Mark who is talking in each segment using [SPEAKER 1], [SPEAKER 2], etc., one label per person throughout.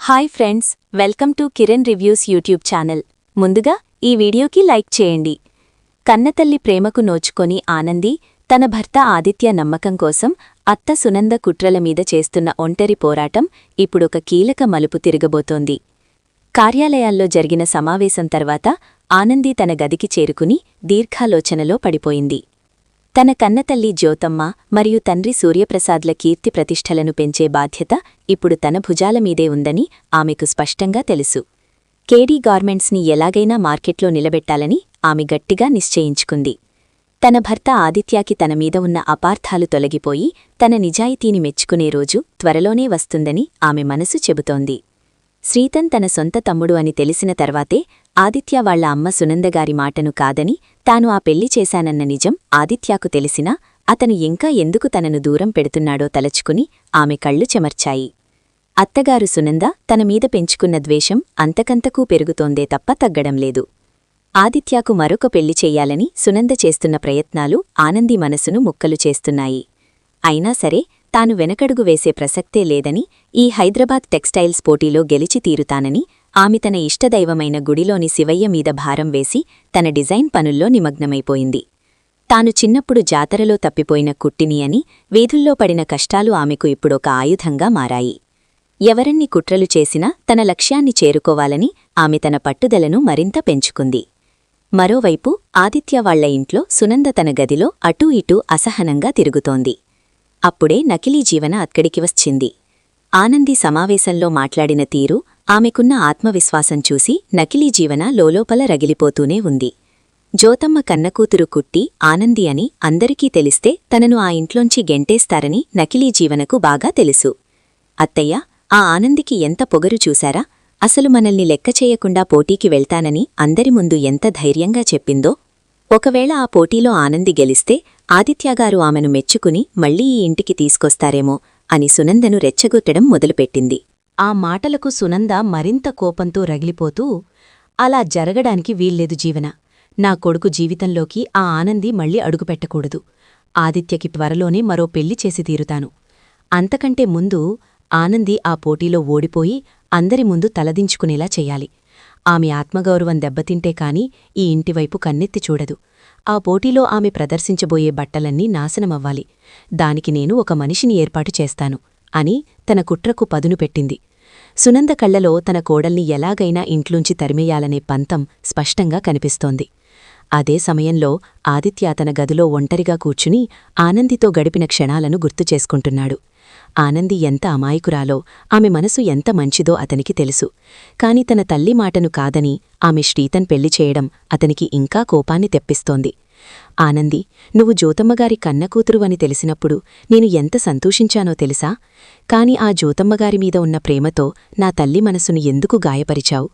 [SPEAKER 1] Hi friends, welcome to Kiran reviews YouTube channel. ముందుగా ఈ వీడియోకి లైక్ చేయండి. కన్నతల్లి ప్రేమకు నోచుకొని ఆనంది తన భర్త ఆదిత్య నమ్మకం కోసం అత్త సునంద కుట్రల మీద చేస్తున్న ఒంటరి పోరాటం ఇప్పుడొక కీలక మలుపు తిరగబోతోంది. కార్యాలయాల్లో జరిగిన సమావేశం తర్వాత ఆనంది తన గదికి చేరుకుని దీర్ఘాలోచనలో పడిపోయింది. తన కన్నతల్లి జ్యోతమ్మ మరియు తండ్రి సూర్యప్రసాద్ల కీర్తి ప్రతిష్టలను పెంచే బాధ్యత ఇప్పుడు తన భుజాలమీదే ఉందని ఆమెకు స్పష్టంగా తెలుసు. కేడీ గార్మెంట్స్ని ఎలాగైనా మార్కెట్లో నిలబెట్టాలని ఆమె గట్టిగా నిశ్చయించుకుంది. తన భర్త ఆదిత్యాకి తనమీద ఉన్న అపార్థాలు తొలగిపోయి తన నిజాయితీని మెచ్చుకునే రోజు త్వరలోనే వస్తుందని ఆమె మనసు చెబుతోంది. శ్రీతన్ తన సొంత తమ్ముడు అని తెలిసిన తర్వాతే ఆదిత్య వాళ్ల అమ్మ సునందగారి మాటను కాదని తాను ఆ పెళ్లి చేశానన్న నిజం ఆదిత్యాకు తెలిసినా అతను ఇంకా ఎందుకు తనను దూరం పెడుతున్నాడో తలచుకుని ఆమె కళ్ళు చెమర్చాయి. అత్తగారు సునంద తనమీద పెంచుకున్న ద్వేషం అంతకంతకూ పెరుగుతోందే తప్ప తగ్గడంలేదు. ఆదిత్యాకు మరొక పెళ్లి చెయ్యాలని సునంద చేస్తున్న ప్రయత్నాలు ఆనంది మనసును ముక్కలు చేస్తున్నాయి. అయినా సరే తాను వెనకడుగు వేసే ప్రసక్తే లేదని, ఈ హైదరాబాద్ టెక్స్టైల్స్ పోటీలో గెలిచి తీరుతానని ఆమె తన ఇష్టదైవమైన గుడిలోని శివయ్య మీద భారం వేసి తన డిజైన్ పనుల్లో నిమగ్నమైపోయింది. తాను చిన్నప్పుడు జాతరలో తప్పిపోయిన కుట్టిని అని వీధుల్లో పడిన కష్టాలు ఆమెకు ఇప్పుడొక ఆయుధంగా మారాయి. ఎవరన్ని కుట్రలు చేసినా తన లక్ష్యాన్ని చేరుకోవాలని ఆమె తన పట్టుదలను మరింత పెంచుకుంది. మరోవైపు ఆదిత్య వాళ్ల ఇంట్లో సునంద తన గదిలో అటూ ఇటూ అసహనంగా తిరుగుతోంది. అప్పుడే నకిలీ జీవన అక్కడికి వచ్చింది. ఆనంది సమావేశంలో మాట్లాడిన తీరు, ఆమెకున్న ఆత్మవిశ్వాసం చూసి నకిలీ జీవన లోలోపల రగిలిపోతూనే ఉంది. జ్యోతమ్మ కన్నకూతురు కుట్టి ఆనంది అని అందరికీ తెలిస్తే తనను ఆ ఇంట్లోంచి గెంటేస్తారని నకిలీ జీవనకు బాగా తెలుసు. అత్తయ్య, ఆ ఆనందికి ఎంత పొగరు చూశారా? అసలు మనల్ని లెక్క చేయకుండా పోటీకి వెళ్తానని అందరి ముందు ఎంత ధైర్యంగా చెప్పిందో. ఒకవేళ ఆ పోటీలో ఆనంది గెలిస్తే ఆదిత్యగారు ఆమెను మెచ్చుకుని మళ్లీ ఈ ఇంటికి తీసుకొస్తారేమో అని సునందను రెచ్చగొట్టడం మొదలుపెట్టింది.
[SPEAKER 2] ఆ మాటలకు సునంద మరింత కోపంతో రగిలిపోతూ, అలా జరగడానికి వీల్లేదు జీవన. నా కొడుకు జీవితంలోకి ఆ ఆనంది మళ్లీ అడుగుపెట్టకూడదు. ఆదిత్యకి త్వరలోనే మరో పెళ్లి చేసి తీరుతాను. అంతకంటే ముందు ఆనంది ఆ పోటీలో ఓడిపోయి అందరి ముందు తలదించుకునేలా చెయ్యాలి. ఆమె ఆత్మగౌరవం దెబ్బతింటే కాని ఈ ఇంటివైపు కన్నెత్తి చూడదు. ఆ పోటీలో ఆమె ప్రదర్శించబోయే బట్టలన్నీ నాశనమవ్వాలి. దానికి నేను ఒక మనిషిని ఏర్పాటు చేస్తాను అని తన కుట్రకు పదును పెట్టింది. సునంద కళ్లలో తన కోడల్ని ఎలాగైనా ఇంట్లోంచి తరిమేయాలనే పంతం స్పష్టంగా కనిపిస్తోంది. అదే సమయంలో ఆదిత్య తన గదిలో ఒంటరిగా కూర్చుని ఆనందితో గడిపిన క్షణాలను గుర్తుచేసుకుంటున్నాడు. ఆనంది ఎంత అమాయకురాలో, ఆమె మనసు ఎంత మంచిదో అతనికి తెలుసు. కాని తన తల్లి మాటను కాదని ఆమె శ్రీతన్ పెళ్లి చేయడం అతనికి ఇంకా కోపాన్ని తెప్పిస్తోంది. ఆనంది, నువ్వు జ్యోతమ్మగారి కన్నకూతురు అని తెలిసినప్పుడు నేను ఎంత సంతోషించానో తెలుసా? కాని ఆ జ్యోతమ్మగారిమీద ఉన్న ప్రేమతో నా తల్లి మనసును ఎందుకు గాయపరిచావు?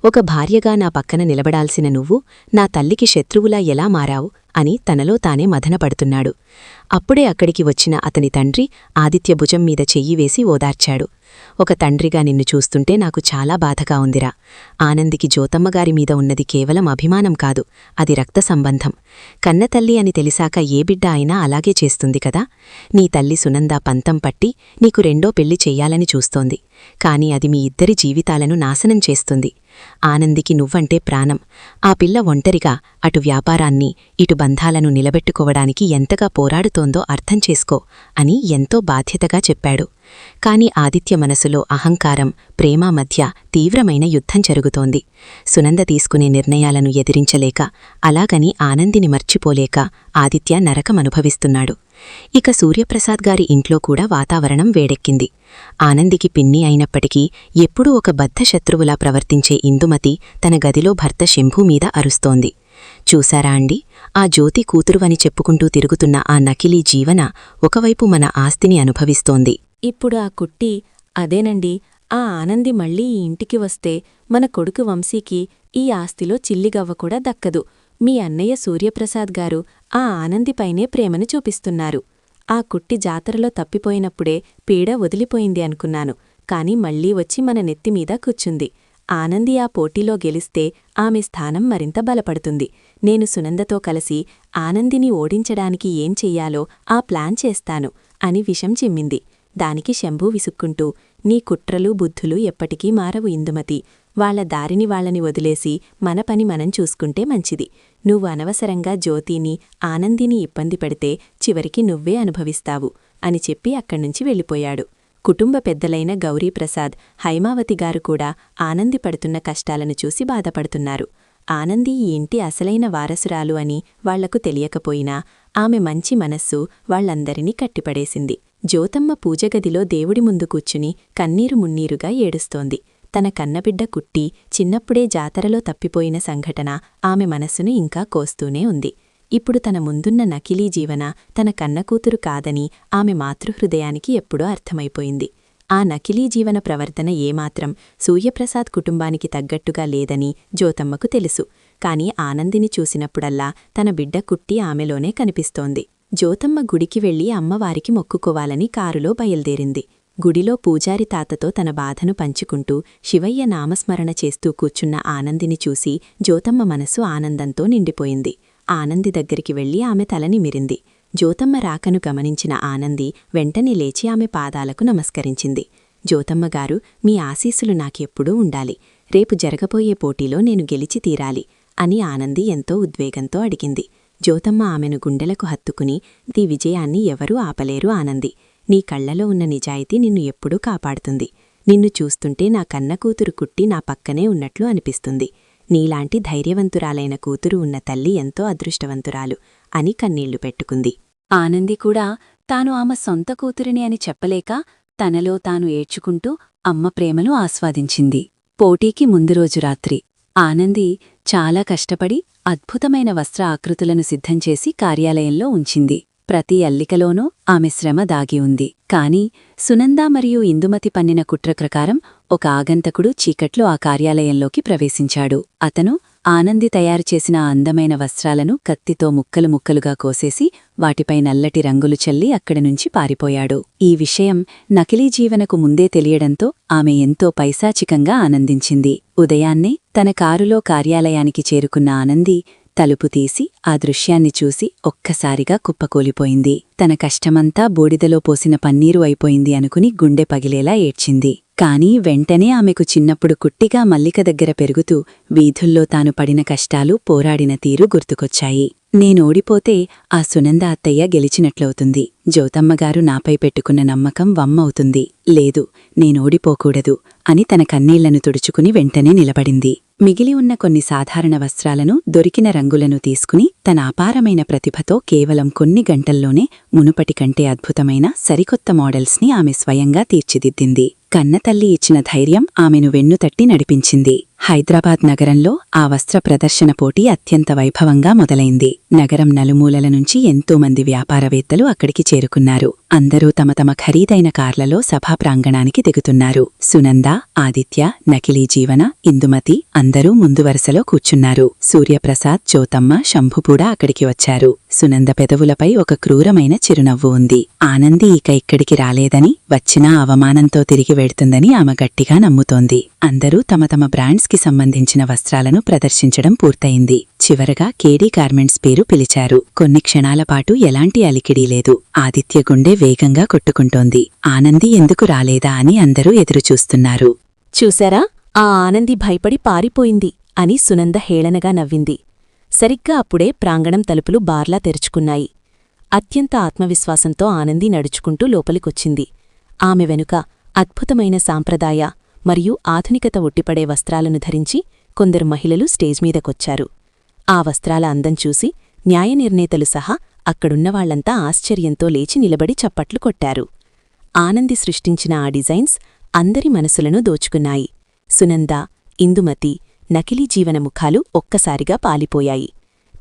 [SPEAKER 2] ఒక భార్యగా నా పక్కన నిలబడాల్సిన నువ్వు నా తల్లికి శత్రువులా ఎలా మారావు అని తనలో తానే మదనపడుతున్నాడు. అప్పుడే అక్కడికి వచ్చిన అతని తండ్రి ఆదిత్య భుజం మీద చెయ్యివేసి ఓదార్చాడు. ఒక తండ్రిగా నిన్ను చూస్తుంటే నాకు చాలా బాధగా ఉందిరా. ఆనందికి జ్యోతమ్మగారిమీద ఉన్నది కేవలం అభిమానం కాదు, అది రక్త సంబంధం. కన్నతల్లి అని తెలిసాక ఏ బిడ్డ అయినా అలాగే చేస్తుంది కదా. నీ తల్లి సునంద పంతం పట్టి నీకు రెండో పెళ్లి చెయ్యాలని చూస్తోంది. కాని అది మీ ఇద్దరి జీవితాలను నాశనం చేస్తుంది. ఆనందికి నువ్వంటే ప్రాణం. ఆ పిల్ల ఒంటరిగా అటు వ్యాపారాన్ని ఇటు బంధాలను నిలబెట్టుకోవడానికి ఎంతగా పోరాడుతోందో అర్థం చేసుకో అని ఎంతో బాధ్యతగా చెప్పాడు. కాని ఆదిత్య మనసులో అహంకారం, ప్రేమ మధ్య తీవ్రమైన యుద్ధం జరుగుతోంది. సునంద తీసుకునే నిర్ణయాలను ఎదిరించలేక, అలాగని ఆనందిని మర్చిపోలేక ఆదిత్య నరకమనుభవిస్తున్నాడు. ఇక సూర్యప్రసాద్ గారి ఇంట్లో కూడా వాతావరణం వేడెక్కింది. ఆనందికి పిన్ని అయినప్పటికీ ఎప్పుడూ ఒక బద్ధశత్రువులా ప్రవర్తించే ఇందుమతి తన గదిలో భర్త శంభూ మీద అరుస్తోంది. చూశారా అండి, ఆ జ్యోతి కూతురువని చెప్పుకుంటూ తిరుగుతున్న ఆ నకిలీ జీవన ఒకవైపు మన ఆస్తిని అనుభవిస్తోంది.
[SPEAKER 1] ఇప్పుడు ఆ కుట్టి, అదేనండి, ఆ ఆనంది మళ్లీ ఈ ఇంటికి వస్తే మన కొడుకు వంశీకి ఈ ఆస్తిలో చిల్లిగవ్వ కూడా దక్కదు. మీ అన్నయ్య సూర్యప్రసాద్ గారు ఆ ఆనందిపైనే ప్రేమను చూపిస్తున్నారు. ఆ కుట్టి జాతరలో తప్పిపోయినప్పుడే పీడ వదిలిపోయింది అనుకున్నాను. కాని మళ్లీ వచ్చి మన నెత్తిమీద కూర్చుంది. ఆనంది ఆ పోటీలో గెలిస్తే ఆమె స్థానం మరింత బలపడుతుంది. నేను సునందతో కలిసి ఆనందిని ఓడించడానికి ఏం చెయ్యాలో ఆ ప్లాన్ చేస్తాను అని విషం చిమ్మింది. దానికి శంభూ విసుక్కుంటూ, నీ కుట్రలు బుద్ధులు ఎప్పటికీ మారవు ఇందుమతి. వాళ్ల దారిని వాళ్ళని వదిలేసి మన పని మనం చూసుకుంటే మంచిది. నువ్వు అనవసరంగా జ్యోతిని, ఆనందిని ఇబ్బంది పెడితే చివరికి నువ్వే అనుభవిస్తావు అని చెప్పి అక్కడ్నుంచి వెళ్ళిపోయాడు. కుటుంబ పెద్దలైన గౌరీప్రసాద్, హైమావతిగారు కూడా ఆనంది పడుతున్న కష్టాలను చూసి బాధపడుతున్నారు. ఆనంది ఈ ఇంటి అసలైన వారసురాలు అని వాళ్లకు తెలియకపోయినా ఆమె మంచి మనస్సు వాళ్లందరినీ కట్టిపడేసింది. జ్యోతమ్మ పూజగదిలో దేవుడి ముందు కూర్చుని కన్నీరు మున్నీరుగా ఏడుస్తోంది. తన కన్నబిడ్డ కుట్టి చిన్నప్పుడే జాతరలో తప్పిపోయిన సంఘటన ఆమె మనస్సును ఇంకా కోస్తూనే ఉంది. ఇప్పుడు తన ముందున్న నకిలీ జీవన తన కన్నకూతురు కాదని ఆమె మాతృహృదయానికి ఎప్పుడో అర్థమైపోయింది. ఆ నకిలీ జీవన ప్రవర్తన ఏమాత్రం సూర్యప్రసాద్ కుటుంబానికి తగ్గట్టుగా లేదని జ్యోతమ్మకు తెలుసు. కాని ఆనందిని చూసినప్పుడల్లా తన బిడ్డ కుట్టి ఆమెలోనే కనిపిస్తోంది. జ్యోతమ్మ గుడికి వెళ్లి అమ్మవారికి మొక్కుకోవాలని కారులో బయల్దేరింది. గుడిలో పూజారి తాతతో తన బాధను పంచుకుంటూ శివయ్య నామస్మరణ చేస్తూ కూర్చున్న ఆనందిని చూసి జ్యోతమ్మ మనసు ఆనందంతో నిండిపోయింది. ఆనంది దగ్గరికి వెళ్లి ఆమె తలనిమిరింది. జ్యోతమ్మ రాకను గమనించిన ఆనంది వెంటనే లేచి ఆమె పాదాలకు నమస్కరించింది. జ్యోతమ్మగారు, మీ ఆశీస్సులు నాకెప్పుడూ ఉండాలి. రేపు జరగబోయే పోటీలో నేను గెలిచి తీరాలి అని ఆనంది ఎంతో ఉద్వేగంతో అడిగింది. జ్యోతమ్మ ఆమెను గుండెలకు హత్తుకుని, నీ విజయాన్ని ఎవరూ ఆపలేరు ఆనంది. నీ కళ్లలో ఉన్న నిజాయితీ నిన్ను ఎప్పుడూ కాపాడుతుంది. నిన్ను చూస్తుంటే నా కన్నకూతురు కుట్టి నా పక్కనే ఉన్నట్లు అనిపిస్తుంది. నీలాంటి ధైర్యవంతురాలైన కూతురు ఉన్న తల్లి ఎంతో అదృష్టవంతురాలు అని కన్నీళ్లు పెట్టుకుంది. ఆనంది కూడా తాను ఆమె సొంత కూతురిని అని చెప్పలేక తనలో తాను ఏడ్చుకుంటూ అమ్మ ప్రేమను ఆస్వాదించింది. పోటీకి ముందు రోజు రాత్రి ఆనంది చాలా కష్టపడి అద్భుతమైన వస్త్ర ఆకృతులను సిద్ధంచేసి కార్యాలయంలో ఉంచింది. ప్రతి అల్లికలోనూ ఆమె శ్రమ దాగి ఉంది. కాని సునంద మరియు ఇందుమతి పన్నిన కుట్ర ప్రకారం ఒక ఆగంతకుడు చీకట్లో ఆ కార్యాలయంలోకి ప్రవేశించాడు. అతను ఆనంది తయారుచేసిన అందమైన వస్త్రాలను కత్తితో ముక్కలు ముక్కలుగా కోసేసి వాటిపై నల్లటి రంగులు చల్లి అక్కడినుంచి పారిపోయాడు. ఈ విషయం నకిలీ జీవనకు ముందే తెలియడంతో ఆమె ఎంతో పైశాచికంగా ఆనందించింది. ఉదయాన్నే తన కారులో కార్యాలయానికి చేరుకున్న ఆనంది తలుపు తీసి ఆ దృశ్యాన్ని చూసి ఒక్కసారిగా కుప్పకూలిపోయింది. తన కష్టమంతా బూడిదలో పోసిన పన్నీరు అయిపోయింది అనుకుని గుండె పగిలేలా ఏడ్చింది. కాని వెంటనే ఆమెకు చిన్నప్పుడు కుట్టిగా మల్లిక దగ్గర పెరుగుతూ వీధుల్లో తాను పడిన కష్టాలు, పోరాడిన తీరు గుర్తుకొచ్చాయి. నేనోడిపోతే ఆ సునంద అత్తయ్య గెలిచినట్లవుతుంది. జ్యోతమ్మగారు నాపై పెట్టుకున్న నమ్మకం వమ్మవుతుంది. లేదు, నేనోడిపోకూడదు అని తన కన్నీళ్లను తుడుచుకుని వెంటనే నిలబడింది. మిగిలి ఉన్న కొన్ని సాధారణ వస్త్రాలను, దొరికిన రంగులను తీసుకుని తన అపారమైన ప్రతిభతో కేవలం కొన్ని గంటల్లోనే మునుపటి కంటే అద్భుతమైన సరికొత్త మోడల్స్ని ఆమె స్వయంగా తీర్చిదిద్దింది. కన్నతల్లి ఇచ్చిన ధైర్యం ఆమెను వెన్నుతట్టి నడిపించింది. హైదరాబాద్ నగరంలో ఆ వస్త్ర ప్రదర్శన పోటీ అత్యంత వైభవంగా మొదలైంది. నగరం నలుమూలల నుంచి ఎంతోమంది వ్యాపారవేత్తలు అక్కడికి చేరుకున్నారు. అందరూ తమ తమ ఖరీదైన కార్లలో సభా ప్రాంగణానికి దిగుతున్నారు. సునంద, ఆదిత్య, నకిలీ జీవన, ఇందుమతి అందరూ ముందు వరుసలో కూర్చున్నారు. సూర్యప్రసాద్, జ్యోతమ్మ, శంభు కూడా అక్కడికి వచ్చారు. సునంద పెదవులపై ఒక క్రూరమైన చిరునవ్వు ఉంది. ఆనంది ఇక ఇక్కడికి రాలేదని, వచ్చినా అవమానంతో తిరిగి వెడుతుందని ఆమె గట్టిగా నమ్ముతోంది. అందరూ తమ తమ బ్రాండ్స్కి సంబంధించిన వస్త్రాలను ప్రదర్శించడం పూర్తయింది. చివరగా కేడీ గార్మెంట్స్ పేరు పిలిచారు. కొన్ని క్షణాల పాటు ఎలాంటి అలికిడీ లేదు. ఆదిత్య గుండె వేగంగా కొట్టుకుంటోంది. ఆనంది ఎందుకు రాలేదా అని అందరూ ఎదురుచూస్తున్నారు.
[SPEAKER 2] చూశారా, ఆ ఆనంది భయపడి పారిపోయింది అని సునంద హేళనగా నవ్వింది. సరిగ్గా అప్పుడే ప్రాంగణం తలుపులు బార్లా తెరుచుకున్నాయి. అత్యంత ఆత్మవిశ్వాసంతో ఆనంది నడుచుకుంటూ లోపలికొచ్చింది. ఆమె వెనుక అద్భుతమైన సాంప్రదాయ మరియు ఆధునికత ఒట్టిపడే వస్త్రాలను ధరించి కొందరు మహిళలు స్టేజ్ మీదకొచ్చారు. ఆ వస్త్రాల అందం చూసి న్యాయనిర్ణేతలు సహా అక్కడున్నవాళ్లంతా ఆశ్చర్యంతో లేచి నిలబడి చప్పట్లు కొట్టారు. ఆనంది సృష్టించిన ఆ డిజైన్స్ అందరి మనసులను దోచుకున్నాయి. సునంద, ఇందుమతి, నకిలీ జీవన ముఖాలు ఒక్కసారిగా పాలిపోయాయి.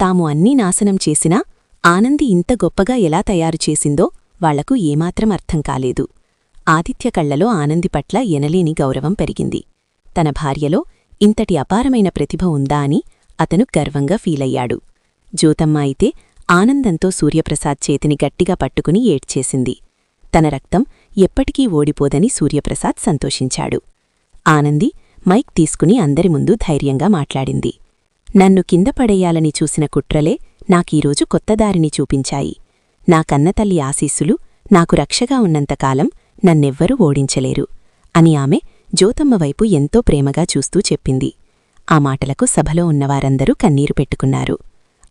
[SPEAKER 2] తాము అన్నీ నాశనం చేసినా ఆనంది ఇంత గొప్పగా ఎలా తయారుచేసిందో వాళ్లకు ఏమాత్రం అర్థం కాలేదు. ఆదిత్య కళ్లలో ఆనంది పట్ల ఎనలేని గౌరవం పెరిగింది. తన భార్యలో ఇంతటి అపారమైన ప్రతిభ ఉందా అని అతను గర్వంగా ఫీలయ్యాడు. జ్యోతమ్మ అయితే ఆనందంతో సూర్యప్రసాద్ చేతిని గట్టిగా పట్టుకుని ఏడ్చేసింది. తన రక్తం ఎప్పటికీ ఓడిపోదని సూర్యప్రసాద్ సంతోషించాడు. ఆనంది మైక్ తీసుకుని అందరి ముందు ధైర్యంగా మాట్లాడింది. నన్ను కింద పడేయాలని చూసిన కుట్రలే నాకీరోజు కొత్తదారిని చూపించాయి. నా కన్నతల్లి ఆశీస్సులు నాకు రక్షగా ఉన్నంతకాలం నన్నెవ్వరూ ఓడించలేరు
[SPEAKER 1] అని ఆమె జ్యోతమ్మ వైపు ఎంతో ప్రేమగా చూస్తూ చెప్పింది. ఆ మాటలకు సభలో ఉన్నవారందరూ కన్నీరు పెట్టుకున్నారు.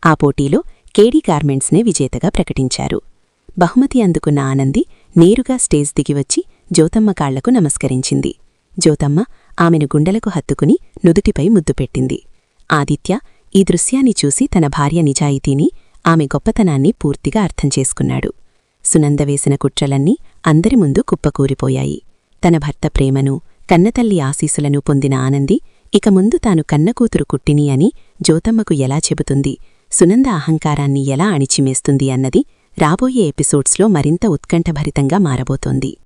[SPEAKER 1] ఆ పోటీలో కేడీ గార్మెంట్స్నే విజేతగా ప్రకటించారు. బహుమతి అందుకున్న ఆనంది నేరుగా స్టేజ్ దిగివచ్చి జ్యోతమ్మ కాళ్లకు నమస్కరించింది. జ్యోతమ్మ ఆమెను గుండెలకు హత్తుకుని నుదుటిపై ముద్దు పెట్టింది. ఆదిత్య ఈ దృశ్యాన్ని చూసి తన భార్య నిజాయితీని, ఆమె గొప్పతనాన్ని పూర్తిగా అర్థం చేసుకున్నాడు. సునంద వేసిన కుట్రలన్నీ అందరి ముందు కుప్పకూరిపోయాయి. తన భర్త ప్రేమను, కన్నతల్లి ఆశీసులను పొందిన ఆనంది ఇక ముందు తాను కన్నకూతురు కుట్టిని అని జ్యోతమ్మకు ఎలా చెబుతుంది, సునంద అహంకారాన్ని ఎలా అణిచిమేస్తుంది అన్నది రాబోయే ఎపిసోడ్స్లో మరింత ఉత్కంఠభరితంగా మారబోతోంది.